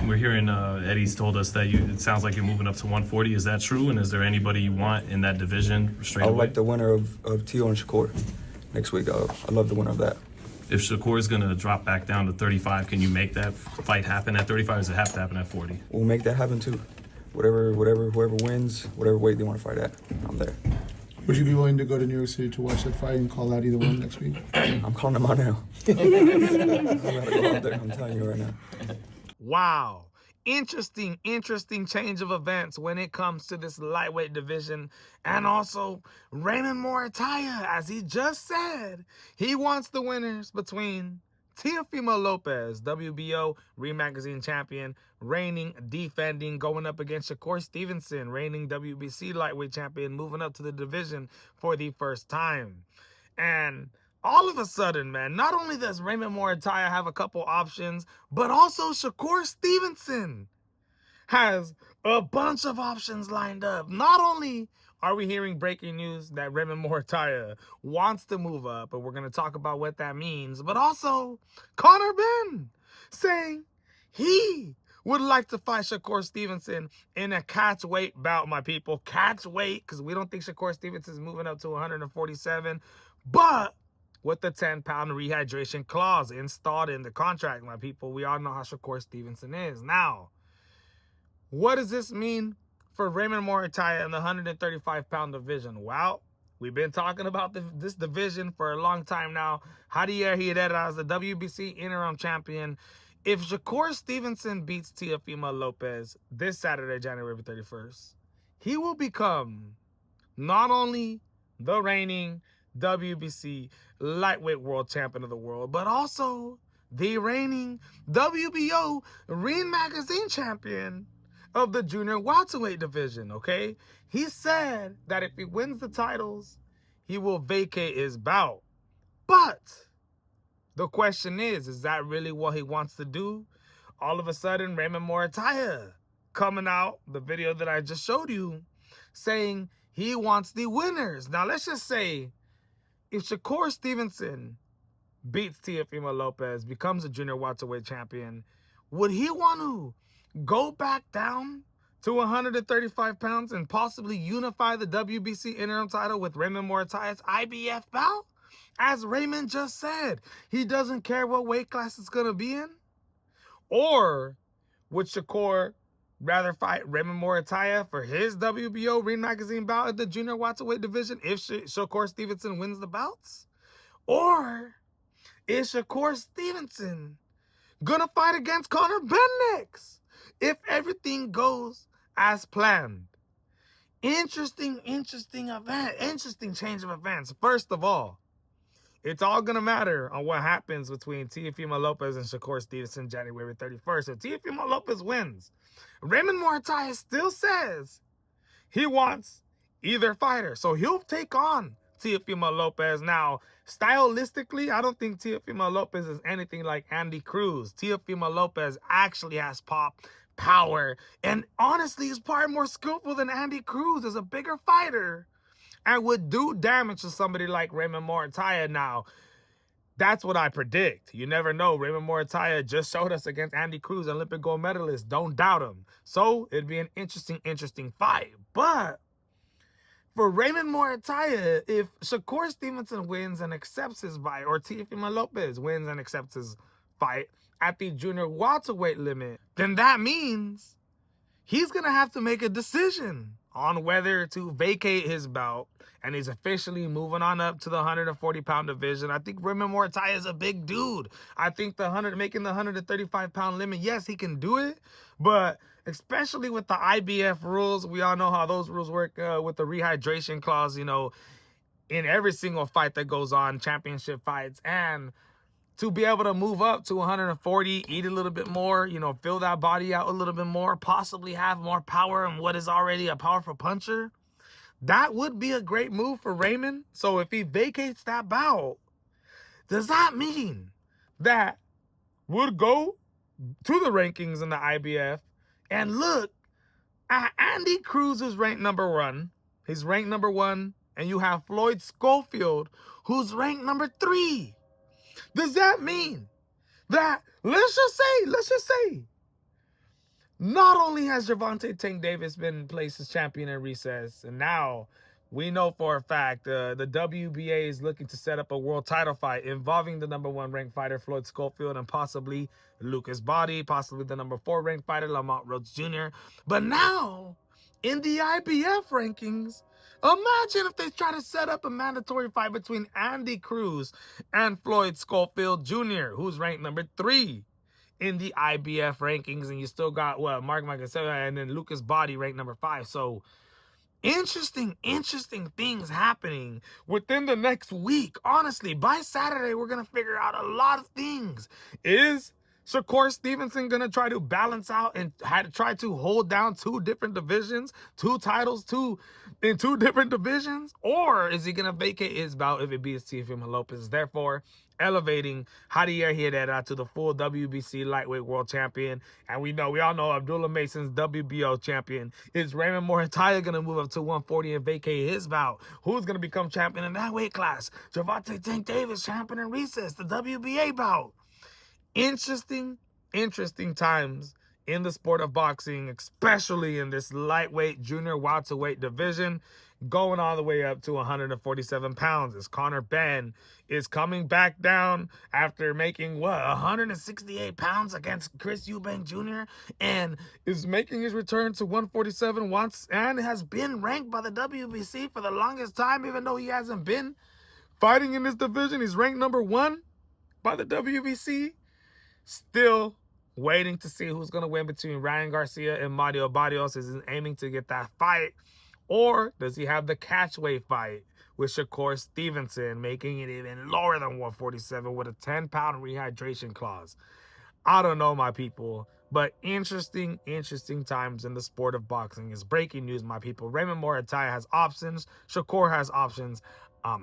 We're hearing Eddie's told us that it sounds like you're moving up to 140. Is that true? And is there anybody you want in that division straight away? I like the winner of Tio and Shakur next week. I love the winner of that. If Shakur is going to drop back down to 35, can you make that fight happen at 35, or does it have to happen at 40? We'll make that happen too. Whoever wins, whatever weight they want to fight at, I'm there. Would you be willing to go to New York City to watch that fight and call out either one next week? I'm calling them out now. I'm gonna go out there, I'm telling you right now. Wow. Interesting change of events when it comes to this lightweight division. And also, Raymond Muratalla, as he just said, he wants the winners between Teofimo Lopez, WBO Ring Magazine champion, reigning, defending, going up against Shakur Stevenson, reigning WBC lightweight champion, moving up to the division for the first time. And all of a sudden, man, not only does Raymond Muratalla have a couple options, but also Shakur Stevenson has a bunch of options lined up. Not only are we hearing breaking news that Raymond Muratalla wants to move up, and we're going to talk about what that means, but also Conor Benn saying he would like to fight Shakur Stevenson in a catch weight bout, my people. Catch weight, because we don't think Shakur Stevenson is moving up to 147, but with the 10-pound rehydration clause installed in the contract, my people. We all know how Shakur Stevenson is. Now, what does this mean for Raymond Muratalla in the 135-pound division? Well, we've been talking about this division for a long time now. Javier Herrera is the WBC interim champion. If Shakur Stevenson beats Teofimo Lopez this Saturday, January 31st, he will become not only the reigning WBC lightweight world champion of the world, but also the reigning WBO Ring Magazine champion of the junior welterweight division, okay? He said that if he wins the titles, he will vacate his bout. But the question is that really what he wants to do? All of a sudden, Raymond Muratalla coming out, the video that I just showed you, saying he wants the winners. Now, let's just say if Shakur Stevenson beats Teofimo Lopez, becomes a junior welterweight champion, would he want to go back down to 135 pounds and possibly unify the WBC interim title with Raymond Muratalla's IBF bout? As Raymond just said, he doesn't care what weight class it's going to be in. Or would Shakur rather fight Raymond Muratalla for his WBO Ring Magazine bout at the junior welterweight division if Shakur Stevenson wins the bouts? Or is Shakur Stevenson gonna fight against Conor Benn next if everything goes as planned? Interesting event, interesting change of events. First of all, it's all going to matter on what happens between Teofimo Lopez and Shakur Stevenson January 31st. If Teofimo Lopez wins, Raymond Muratalla still says he wants either fighter. So he'll take on Teofimo Lopez. Now, stylistically, I don't think Teofimo Lopez is anything like Andy Cruz. Teofimo Lopez actually has pop, power, and honestly is probably more skillful than Andy Cruz as a bigger fighter and would do damage to somebody like Raymond Muratalla. Now, that's what I predict. You never know. Raymond Muratalla just showed us against Andy Cruz, Olympic gold medalist. Don't doubt him. So it'd be an interesting fight. But for Raymond Muratalla, if Shakur Stevenson wins and accepts his fight, or Teofimo Lopez wins and accepts his fight at the junior welterweight limit, then that means he's going to have to make a decision on whether to vacate his bout, and he's officially moving on up to the 140-pound division. I think Raymond Muratalla is a big dude. I think making the 135-pound limit, yes, he can do it, but especially with the IBF rules, we all know how those rules work with the rehydration clause, you know, in every single fight that goes on, championship fights, and to be able to move up to 140, eat a little bit more, you know, fill that body out a little bit more, possibly have more power in what is already a powerful puncher, that would be a great move for Raymond. So if he vacates that bout, does that mean that would go to the rankings in the IBF and look at Andy Cruz, who's ranked number one. He's ranked number one, and you have Floyd Schofield, who's ranked number 3. Does that mean that, let's just say, Not only has Gervonta Tank Davis been placed as champion in recess, and now we know for a fact the WBA is looking to set up a world title fight involving the #1 ranked fighter Floyd Schofield and possibly Lucas Body, possibly the #4 ranked fighter Lamont Rhodes Jr. But now, in the IBF rankings, imagine if they try to set up a mandatory fight between Andy Cruz and Floyd Schofield Jr., who's ranked #3 in the IBF rankings, and you still got Mark Magasiewicz and then Lucas Body ranked #5. So interesting things happening within the next week. Honestly, by Saturday, we're gonna figure out a lot of things. Is Shakur Stevenson gonna try to balance out and try to hold down two different divisions, two titles, in two different divisions? Or is he gonna vacate his bout if it beats Teofimo Lopez, therefore elevating Javier Herrera to the full WBC lightweight world champion? And we all know Abdullah Mason's WBO champion. Is Raymond Muratalla going to move up to 140 and vacate his bout? Who's going to become champion in that weight class? Gervonta Tank Davis, champion in recess, the WBA bout. Interesting times in the sport of boxing, especially in this lightweight junior welterweight division, going all the way up to 147 pounds, as Conor Benn is coming back down after making 168 pounds against Chris Eubank Jr. and is making his return to 147 once, and has been ranked by the WBC for the longest time, even though he hasn't been fighting in this division. He's ranked #1 by the WBC. Still waiting to see who's going to win between Ryan Garcia and Mario Barrios. Is he aiming to get that fight? Or does he have the catchweight fight with Shakur Stevenson, making it even lower than 147 with a 10-pound rehydration clause? I don't know, my people. But interesting times in the sport of boxing. Is breaking news, my people. Raymond Muratalla has options. Shakur has options. I'm out.